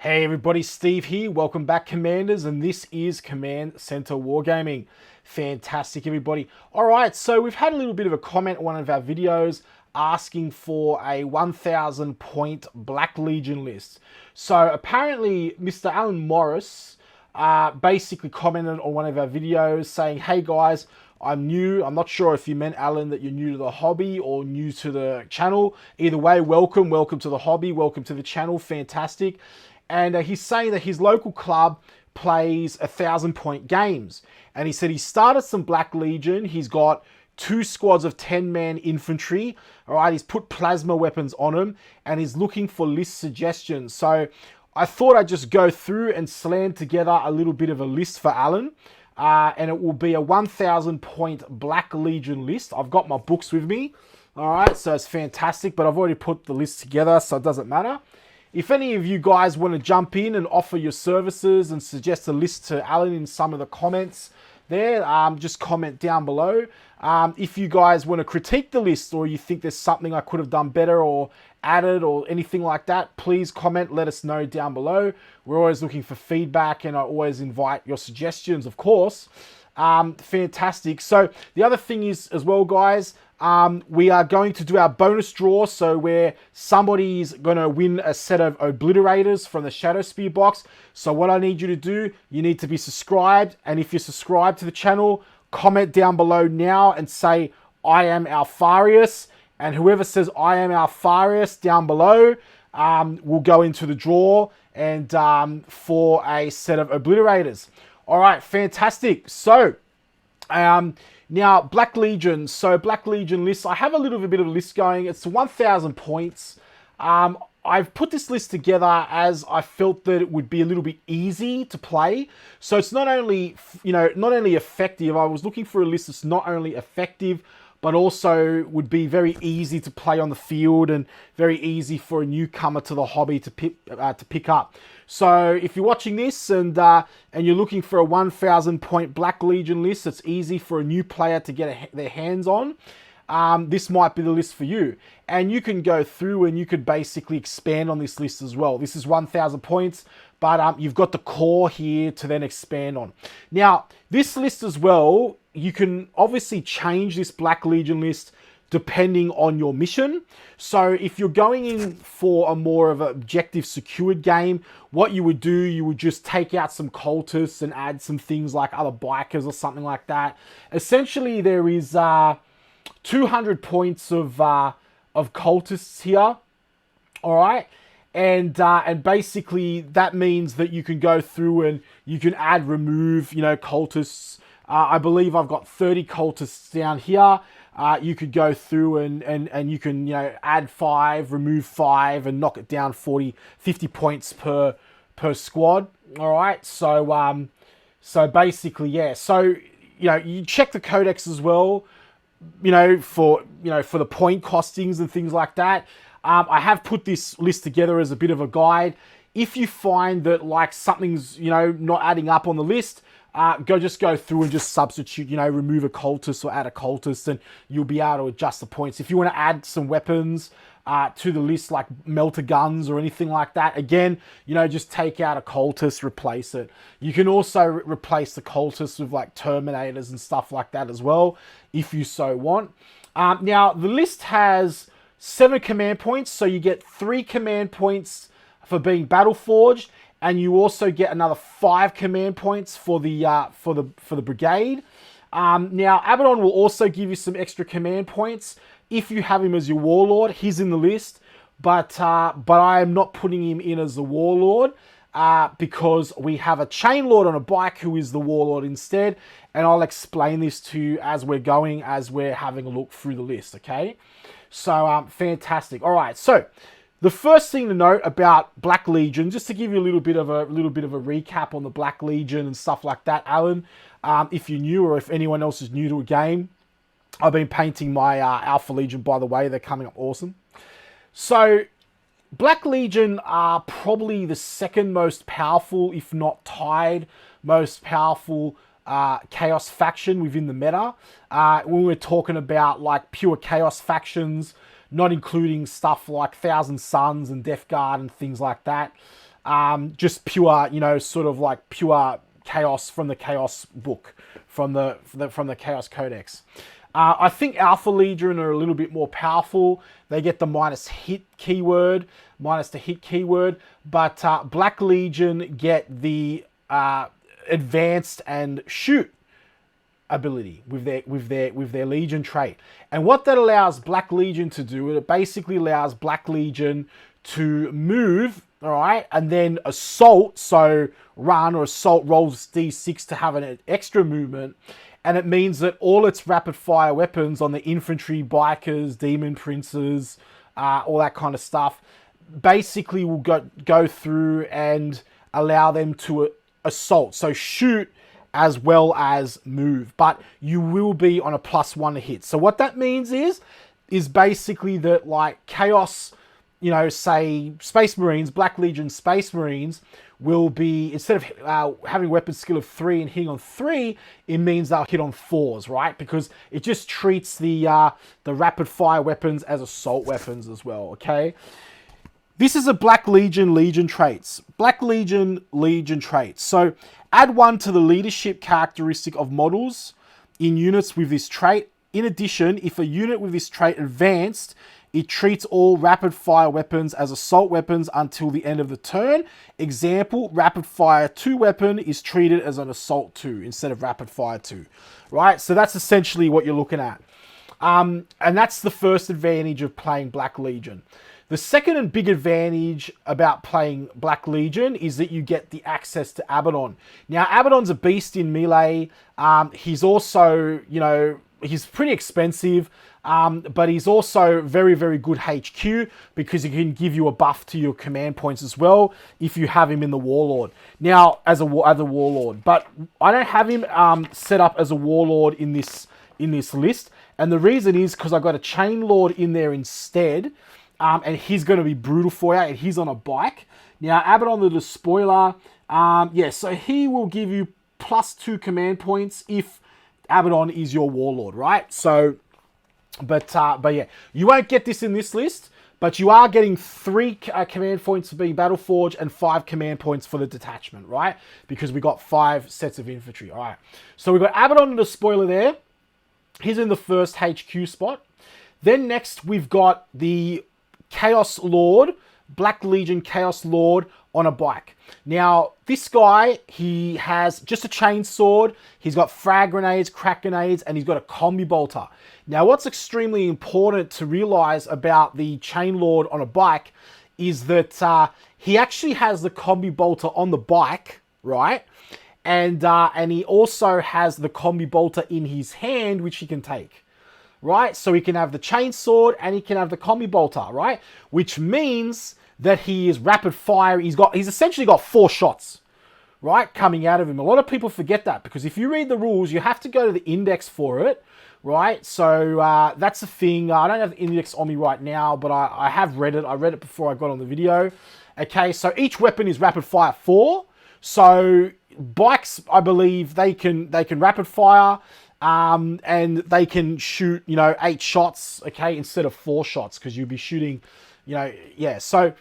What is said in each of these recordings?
Hey everybody, Steve here. Welcome back, Commanders, and this is Command Centre Wargaming. Fantastic, everybody. All right, so we've had a little bit of a comment on one of our videos asking for a 1,000 point Black Legion list. So apparently, Mr. Alan Morris basically commented on one of our videos saying, hey guys, I'm new. I'm not sure if you meant, Alan, that you're new to the hobby or new to the channel. Either way, welcome to the hobby, welcome to the channel, fantastic. And he's saying that his local club plays 1,000 point games. And he said he started some Black Legion. He's got 2 squads of 10-man infantry. All right, he's put plasma weapons on them and he's looking for list suggestions. So I thought I'd just go through and slam together a little bit of a list for Alan. And it will be a 1,000 point Black Legion list. I've got my books with me. All right, so it's fantastic, but I've already put the list together, so it doesn't matter. If any of you guys want to jump in and offer your services and suggest a list to Alan in some of the comments there, just comment down below. If you guys want to critique the list or you think there's something I could have done better or added or anything like that, please comment, let us know down below. We're always looking for feedback and I always invite your suggestions, of course. Fantastic. So the other thing is as well, guys, we are going to do our bonus draw, so where somebody's going to win a set of obliterators from the Shadow Spear box. So what I need you to do, you need to be subscribed, and if you're subscribed to the channel, comment down below now and say, I am Alfarius, and whoever says I am Alfarius down below will go into the draw and for a set of obliterators. All right, fantastic. So, now, Black Legion. So, Black Legion list. I have a little bit of a list going. It's 1,000 points. I've put this list together as I felt that it would be a little bit easy to play. So, it's not only, not only effective. I was looking for a list that's not only effective, but also would be very easy to play on the field and very easy for a newcomer to the hobby to pick up. So if you're watching this and you're looking for a 1,000 point Black Legion list that's easy for a new player to get their hands on, this might be the list for you. And you can go through and you could basically expand on this list as well. This is 1,000 points, but you've got the core here to then expand on. Now, this list as well, you can obviously change this Black Legion list depending on your mission. So if you're going in for a more of an objective secured game, what you would do, you would just take out some cultists and add some things like other bikers or something like that. Essentially, there is 200 points of cultists here. All right. And basically that means that you can go through and you can add, remove, cultists. I believe I've got 30 cultists down here. You could go through and you can, add 5, remove 5 and knock it down 50 points per squad. All right. So, so basically, yeah. So, you check the codex as well, for the point costings and things like that. I have put this list together as a bit of a guide. If you find that like something's, not adding up on the list, just go through and just substitute, remove a cultist or add a cultist and you'll be able to adjust the points. If you want to add some weapons to the list like melter guns or anything like that, again, just take out a cultist, replace it. You can also replace the cultists with like terminators and stuff like that as well, if you so want. Now, the list has 7 command points, so you get 3 command points for being battle forged, and you also get another 5 command points for the brigade. Now, Abaddon will also give you some extra command points if you have him as your warlord. He's in the list, but I am not putting him in as the warlord because we have a chain lord on a bike who is the warlord instead, and I'll explain this to you as we're having a look through the list. Okay, so fantastic. All right, so the first thing to note about Black Legion, just to give you a little bit of a recap on the Black Legion and stuff like that, Alan, if you're new or if anyone else is new to a game, I've been painting my Alpha Legion, by the way. They're coming up awesome. So Black Legion are probably the second most powerful, if not tied, most powerful Chaos faction within the meta. When we're talking about like pure Chaos factions, not including stuff like Thousand Suns and Death Guard and things like that. just pure, you know, sort of like pure chaos from the chaos book, from the chaos codex. I think Alpha Legion are a little bit more powerful. They get the minus the hit keyword, but Black Legion get the advanced and shoot ability with their Legion trait. And what that allows Black Legion to do, it basically allows Black Legion to move, all right, and then assault, so run or assault rolls D6 to have an extra movement. And it means that all its rapid fire weapons on the infantry, bikers, demon princes, all that kind of stuff, basically will go through and allow them to assault. So shoot as well as move. But you will be on a +1 to hit. So what that means is basically that, like, Chaos, you know, say Space Marines, Black Legion Space Marines, will be, instead of having weapon skill of 3 and hitting on 3, it means they'll hit on 4s, right? Because it just treats the rapid fire weapons as assault weapons as well, okay? This is a Black Legion traits. Black Legion traits. So add 1 to the leadership characteristic of models in units with this trait. In addition, if a unit with this trait advanced, it treats all rapid fire weapons as assault weapons until the end of the turn. Example, rapid fire 2 weapon is treated as an assault 2 instead of rapid fire 2, right? So that's essentially what you're looking at. And that's the first advantage of playing Black Legion. The second and big advantage about playing Black Legion is that you get the access to Abaddon. Now, Abaddon's a beast in melee. He's also, you know, he's pretty expensive. But he's also very, very good HQ because he can give you a buff to your command points as well if you have him in the Warlord. Now, as a Warlord, but I don't have him set up as a Warlord in this list, and the reason is because I got a Chain Lord in there instead, and he's going to be brutal for you, and he's on a bike. Now, Abaddon the Despoiler, yeah, so he will give you +2 command points if Abaddon is your Warlord, right? So. But yeah, you won't get this in this list, but you are getting 3 command points for being Battleforged and 5 command points for the detachment, right? Because we got 5 sets of infantry, all right? So we've got Abaddon the Despoiler there. He's in the first HQ spot. Then next, we've got the Chaos Lord, Black Legion Chaos Lord on a bike. Now, this guy, he has just a chain sword, he's got frag grenades, crack grenades, and he's got a combi bolter. Now, what's extremely important to realize about the Chain Lord on a bike is that he actually has the combi bolter on the bike, right? And he also has the combi bolter in his hand, which he can take, right? So he can have the chain sword and he can have the combi bolter, right? Which means that he is rapid fire. He's essentially got 4 shots, right, coming out of him. A lot of people forget that because if you read the rules, you have to go to the index for it, right? So that's the thing. I don't have the index on me right now, but I have read it. I read it before I got on the video. Okay, so each weapon is rapid fire 4. So bikes, I believe, they can rapid fire, and they can shoot, you know, 8 shots, okay, instead of 4 shots because you'll be shooting, you know, yeah. So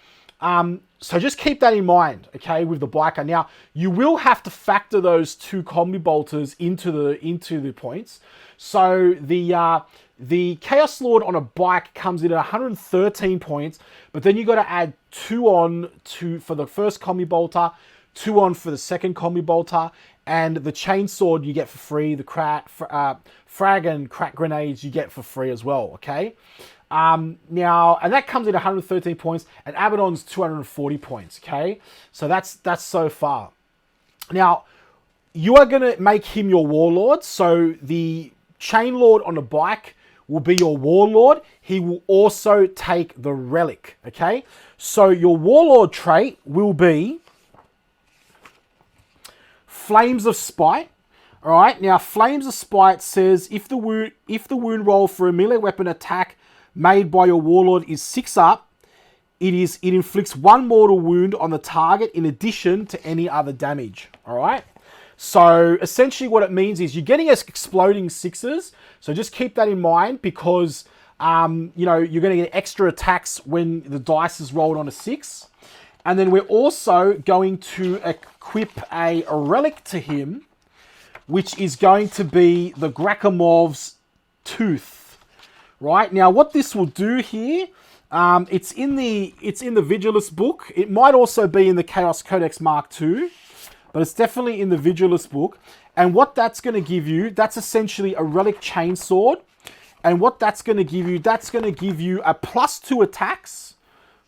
just keep that in mind, okay, with the biker. Now, you will have to factor those 2 combi bolters into the points. So the Chaos Lord on a bike comes in at 113 points, but then you got to add 2 on for the first combi bolter, 2 on for the second combi bolter, and the chain sword you get for free. The frag and crack grenades you get for free as well, okay? Now, and that comes in 113 points, and Abaddon's 240 points, okay? So that's so far. Now, you are going to make him your Warlord, so the Chain Lord on a bike will be your Warlord. He will also take the Relic, okay? So your Warlord trait will be Flames of Spite. All right, now Flames of Spite says if the wound roll for a melee weapon attack made by your Warlord is 6 up, it inflicts 1 mortal wound on the target in addition to any other damage. All right, so essentially what it means is you're getting exploding 6s. So just keep that in mind because you know, you're going to get extra attacks when the dice is rolled on a 6. And then we're also going to equip a relic to him, which is going to be the Grachamov's Tooth. Right? Now, what this will do here, it's in the Vigilus book. It might also be in the Chaos Codex Mark II, but it's definitely in the Vigilus book. And what that's going to give you, that's essentially a relic chainsword. And what that's going to give you a +2 attacks,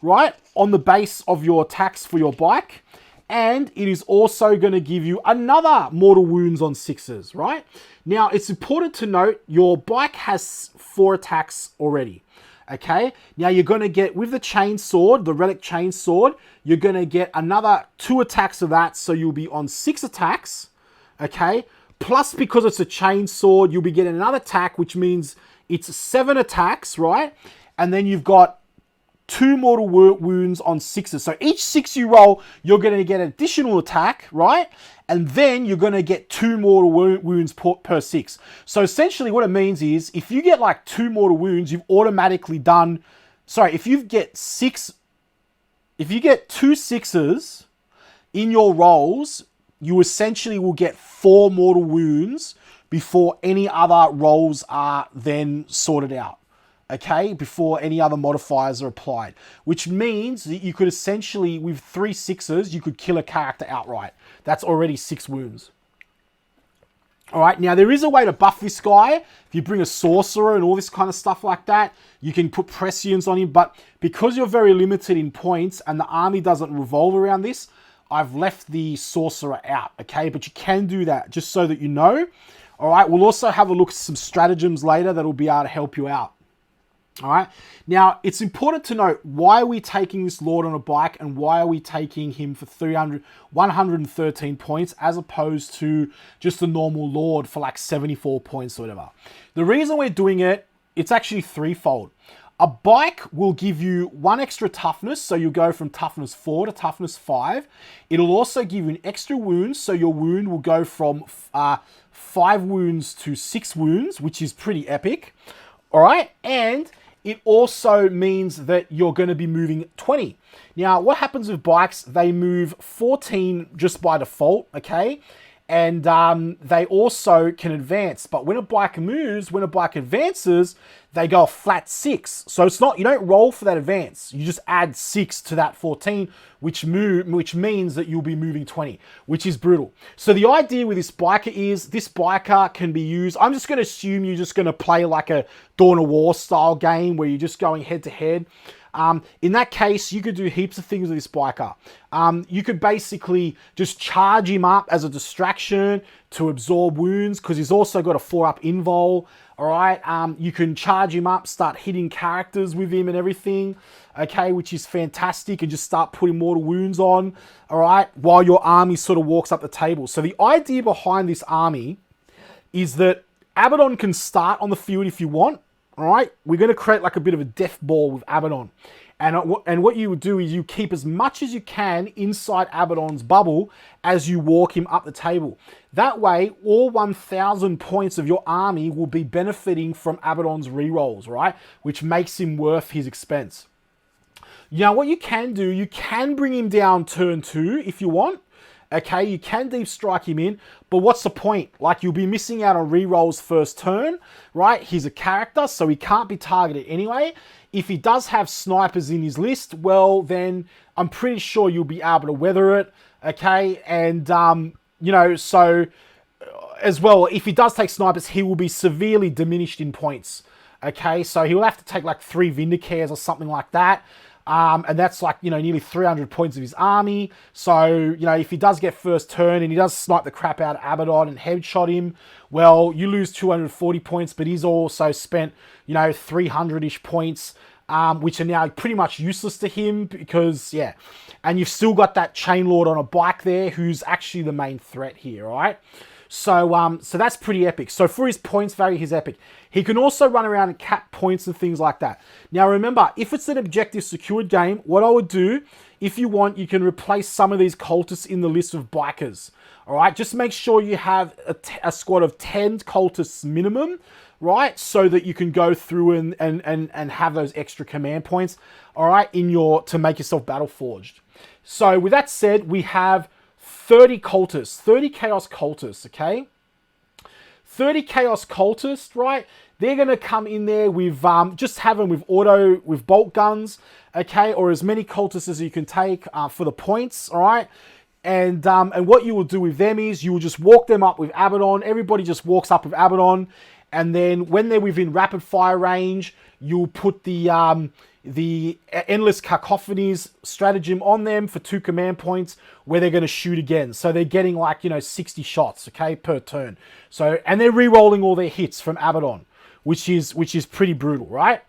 right, on the base of your attacks for your bike. And it is also going to give you another mortal wounds on 6s, right? Now, it's important to note your bike has 4 attacks already, okay? Now, you're going to get, with the chainsword, the relic chainsword, you're going to get another 2 attacks of that, so you'll be on 6 attacks, okay? Plus, because it's a chainsword, you'll be getting another attack, which means it's 7 attacks, right? And then you've got 2 mortal wounds on 6s. So each 6 you roll, you're going to get an additional attack, right? And then you're going to get 2 mortal wounds per 6. So essentially what it means is, if you get like 2 mortal wounds, you've automatically done... Sorry, if you get 2 6s in your rolls, you essentially will get 4 mortal wounds before any other rolls are then sorted out, okay? Before any other modifiers are applied, which means that you could essentially, with 3 6s, you could kill a character outright. That's already 6 wounds. All right, now there is a way to buff this guy. If you bring a sorcerer and all this kind of stuff like that, you can put prescience on him, but because you're very limited in points and the army doesn't revolve around this, I've left the sorcerer out, okay? But you can do that, just so that you know. All right, we'll also have a look at some stratagems later that'll be able to help you out. All right, now it's important to note, why are we taking this lord on a bike and why are we taking him for 113 points as opposed to just a normal lord for like 74 points or whatever? The reason we're doing it, it's actually threefold. A bike will give you 1 extra toughness, so you'll go from toughness 4 to toughness 5. It'll also give you an extra wound, so your wound will go from 5 wounds to 6 wounds, which is pretty epic. All right, and it also means that you're going to be moving 20. Now, what happens with bikes? They move 14 just by default, okay? And they also can advance. But when a bike moves, when a bike advances, they go a flat 6. So it's not, you don't roll for that advance. You just add 6 to that 14, which means that you'll be moving 20, which is brutal. So the idea with this biker is, this biker can be used, I'm just going to assume you're just going to play like a Dawn of War style game where you're just going head to head. In that case, you could do heaps of things with this biker. You could basically just charge him up as a distraction to absorb wounds, because he's also got a 4-up invul. All right, you can charge him up, start hitting characters with him and everything, okay, which is fantastic, and just start putting mortal wounds on, all right, while your army sort of walks up the table. So the idea behind this army is that Abaddon can start on the field if you want. All right, we're going to create like a bit of a death ball with Abaddon. And what you would do is you keep as much as you can inside Abaddon's bubble as you walk him up the table. That way, all 1,000 points of your army will be benefiting from Abaddon's rerolls, right? Which makes him worth his expense. Now, what you can do, you can bring him down turn 2 if you want. Okay, you can deep strike him in, but what's the point? Like, you'll be missing out on rerolls first turn, right? He's a character, so he can't be targeted anyway. If he does have snipers in his list, well, then I'm pretty sure you'll be able to weather it, okay? And, you know, so as well, if he does take snipers, he will be severely diminished in points, okay? So he'll have to take like 3 Vindicares or something like that. And that's like, you know, nearly 300 points of his army. So, you know, if he does get first turn and he does snipe the crap out of Abaddon and headshot him, well, you lose 240 points, but he's also spent, you know, 300-ish points, which are now pretty much useless to him because, yeah. And you've still got that Chain Lord on a bike there who's actually the main threat here, all right? So, so that's pretty epic. So for his points value, he's epic. He can also run around and cap points and things like that. Now remember, if it's an objective secured game, what I would do, if you want, you can replace some of these cultists in the list of bikers. All right, just make sure you have a squad of 10 cultists minimum, right? So that you can go through and have those extra command points, all right, to make yourself battle forged. So with that said, we have 30 cultists, 30 chaos cultists, okay? 30 chaos cultists, right? They're going to come in there with, just have them with bolt guns, okay? Or as many cultists as you can take for the points, all right? And what you will do with them is you will just walk them up with Abaddon. Everybody just walks up with Abaddon. And then when they're within rapid fire range, you'll put the Endless Cacophonies stratagem on them for 2 command points where they're going to shoot again. So they're getting 60 shots, okay, per turn. So, and they're re-rolling all their hits from Abaddon, which is pretty brutal, right?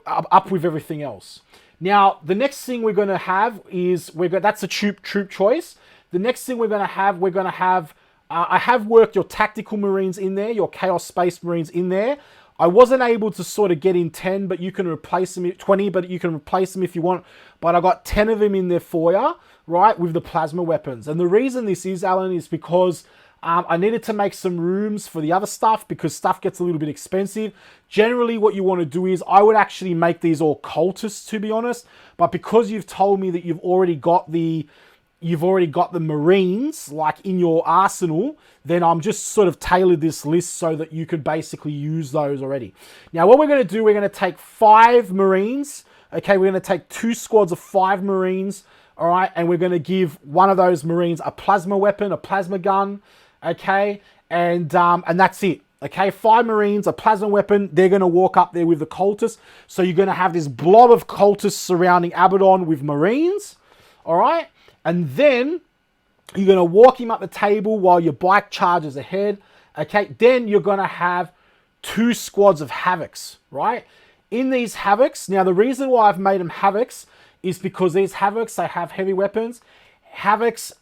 Up with everything else. Now, the next thing we're going to have is that's a troop choice. The next thing we're going to have, I have worked your tactical marines in there, your chaos space marines in there. I wasn't able to sort of get in 10, but you can replace them, 20, but you can replace them if you want. But I got 10 of them in there for you, right, with the plasma weapons. And the reason this is, Alan, is because I needed to make some rooms for the other stuff because stuff gets a little bit expensive. Generally, what you want to do is I would actually make these all cultists, to be honest. But because you've told me that you've already got the Marines like in your arsenal, then I'm just sort of tailored this list so that you could basically use those already. Now, what we're going to do, we're going to take 5 Marines. Okay, we're going to take 2 squads of 5 Marines. All right, and we're going to give one of those Marines a plasma weapon, a plasma gun. Okay, and that's it. Okay, 5 Marines, a plasma weapon. They're going to walk up there with the cultists. So you're going to have this blob of cultists surrounding Abaddon with Marines. All right, and then you're going to walk him up the table while your bike charges ahead. Okay, then you're going to have 2 squads of Havocs, right? In these Havocs, now the reason why I've made them Havocs is because these Havocs, they have heavy weapons. Havocs,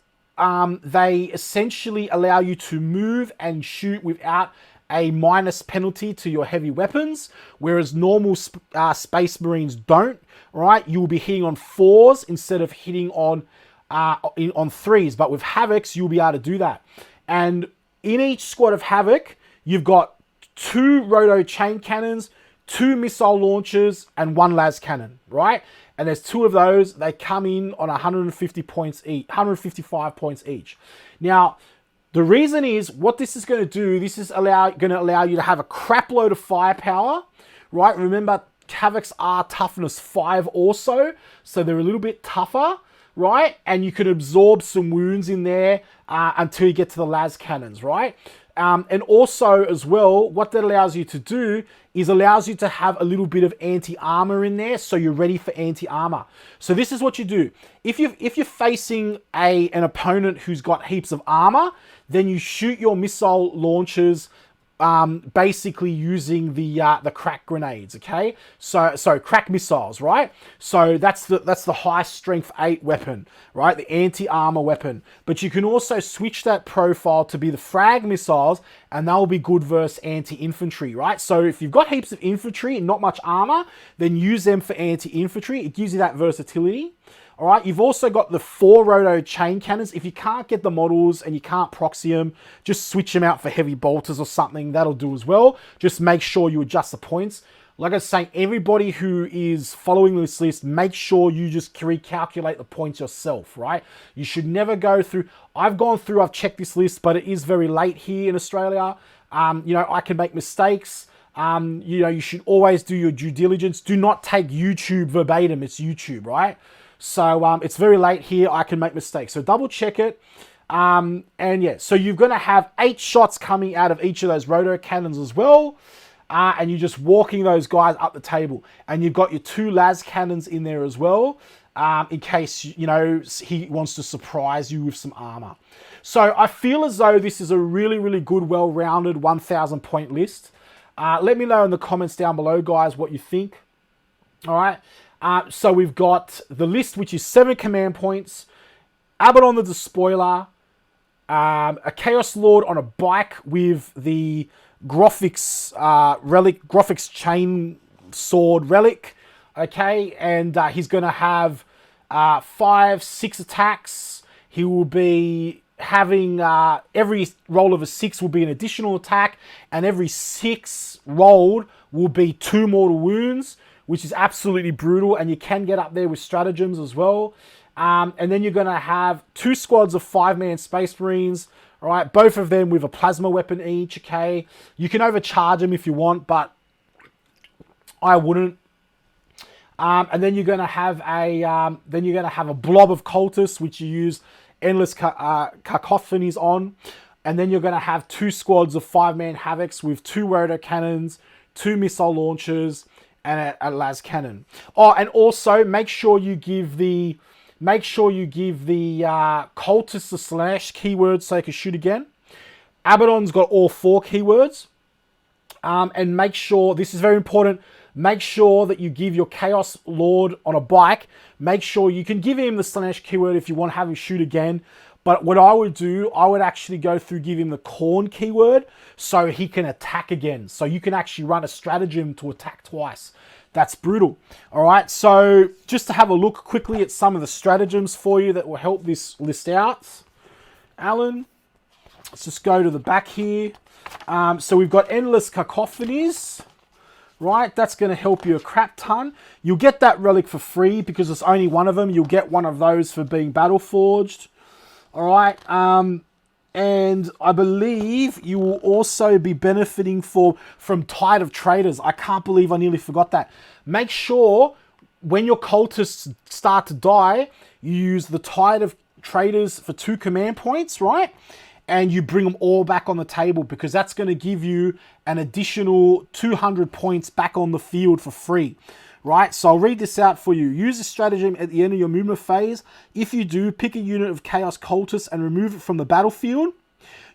they essentially allow you to move and shoot without a minus penalty to your heavy weapons, whereas normal Space Marines don't, right? You'll be hitting on 4s instead of hitting on 3s, but with Havocs, you'll be able to do that. And in each squad of Havoc, you've got 2 roto chain cannons, 2 missile launchers, and 1 las cannon, right? And there's 2 of those. They come in on 150 points each, 155 points each. Now, the reason is what this is going to do. This is going to allow you to have a crap load of firepower, right? Remember, Havocs are toughness 5 also, so they're a little bit tougher, right? And you can absorb some wounds in there until you get to the las cannons, right? And also as well, what that allows you to do is allows you to have a little bit of anti-armor in there, so you're ready for anti-armor. So this is what you do. If you're facing an opponent who's got heaps of armor, then you shoot your missile launchers basically using the crack grenades, okay? So crack missiles, right? So that's the high strength 8 weapon, right? The anti-armor weapon. But you can also switch that profile to be the frag missiles, and they'll be good versus anti-infantry, right? So if you've got heaps of infantry and not much armor, then use them for anti-infantry. It gives you that versatility. All right, you've also got the 4 roto chain cannons. If you can't get the models and you can't proxy them, just switch them out for heavy bolters or something. That'll do as well. Just make sure you adjust the points. Like I was saying, everybody who is following this list, make sure you just recalculate the points yourself, right? You should never go through. I've checked this list, but it is very late here in Australia. I can make mistakes. You should always do your due diligence. Do not take YouTube verbatim. It's YouTube, right? So it's very late here. I can make mistakes. So double check it. And yeah, so you're going to have 8 shots coming out of each of those roto cannons as well. And you're just walking those guys up the table. And you've got your 2 las cannons in there as well. In case, he wants to surprise you with some armor. So I feel as though this is a really, really good, well-rounded 1,000 point list. Let me know in the comments down below, guys, what you think. All right. So we've got the list, which is 7 command points, Abaddon the Despoiler, a Chaos Lord on a bike with the Graphics relic, Graphics chain sword relic, okay, and he's going to have 5-6 attacks. He will be having every roll of a 6 will be an additional attack, and every 6 rolled will be 2 mortal wounds, which is absolutely brutal, and you can get up there with stratagems as well. And then you're going to have 2 squads of 5-man Space Marines. All right, both of them with a plasma weapon each. Okay, you can overcharge them if you want, but I wouldn't. And then you're going to have a blob of cultists, which you use endless cacophonies on. And then you're going to have 2 squads of 5-man havocs with 2 rotor cannons, 2 missile launchers, and a las cannon. Oh, and also make sure you give the cultists the slash keyword so they can shoot again. Abaddon's got all 4 keywords. And make sure, this is very important, make sure that you give your Chaos Lord on a bike. Make sure you can give him the slash keyword if you want to have him shoot again. But what I would do, I would actually go through, give him the corn keyword so he can attack again. So you can actually run a stratagem to attack twice. That's brutal. All right, so just to have a look quickly at some of the stratagems for you that will help this list out. Alan, let's just go to the back here. So we've got endless cacophonies, right? That's going to help you a crap ton. You'll get that relic for free because it's only one of them. You'll get one of those for being battle forged. All right. And I believe you will also be benefiting from Tide of Traders. I can't believe I nearly forgot that. Make sure when your cultists start to die, you use the Tide of Traders for 2 command points, right? And you bring them all back on the table because that's going to give you an additional 200 points back on the field for free, right? So I'll read this out for you. Use a stratagem at the end of your movement phase. If you do, pick a unit of Chaos Cultists and remove it from the battlefield.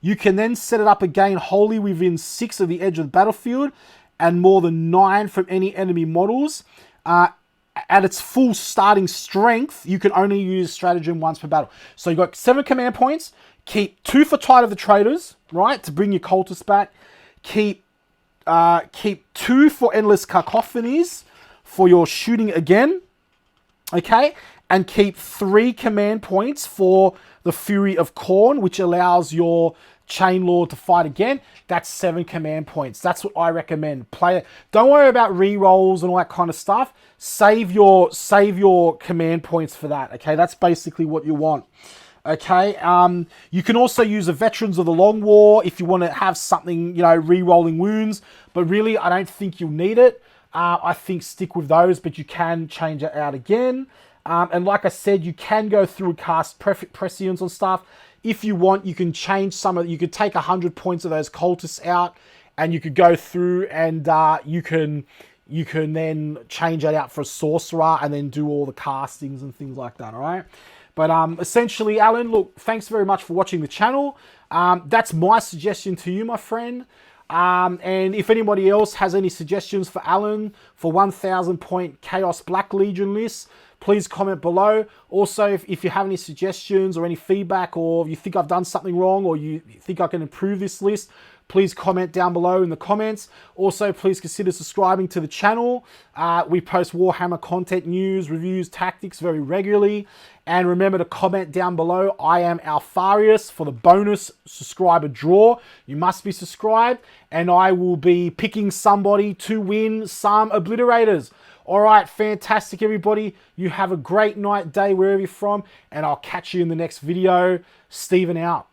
You can then set it up again wholly within 6 of the edge of the battlefield and more than 9 from any enemy models. At its full starting strength, you can only use stratagem once per battle. So you've got 7 command points. Keep 2 for Tide of the Traders, right, to bring your cultists back. Keep 2 for endless cacophonies for your shooting again, okay? And keep 3 command points for the Fury of Khorne, which allows your Chain Lord to fight again. That's 7 command points. That's what I recommend. Play it. Don't worry about re-rolls and all that kind of stuff. Save your command points for that, okay? That's basically what you want. Okay, you can also use the Veterans of the Long War if you want to have something, you know, re-rolling wounds. But really, I don't think you'll need it. I think stick with those, but you can change it out again. And like I said, you can go through and cast Prescience on stuff. If you want, you can change some of. You could take 100 points of those cultists out, and you could go through and you can then change that out for a sorcerer, and then do all the castings and things like that. All right. But essentially, Alan, look, thanks very much for watching the channel. That's my suggestion to you, my friend. And if anybody else has any suggestions for Alan for 1,000 point Chaos Black Legion lists, please comment below. Also, if you have any suggestions or any feedback, or you think I've done something wrong, or you think I can improve this list, please comment down below in the comments. Also, please consider subscribing to the channel. We post Warhammer content, news, reviews, tactics very regularly. And remember to comment down below, I am Alfarius, for the bonus subscriber draw. You must be subscribed, and I will be picking somebody to win some obliterators. All right, fantastic, everybody. You have a great night, day, wherever you're from, and I'll catch you in the next video. Steven out.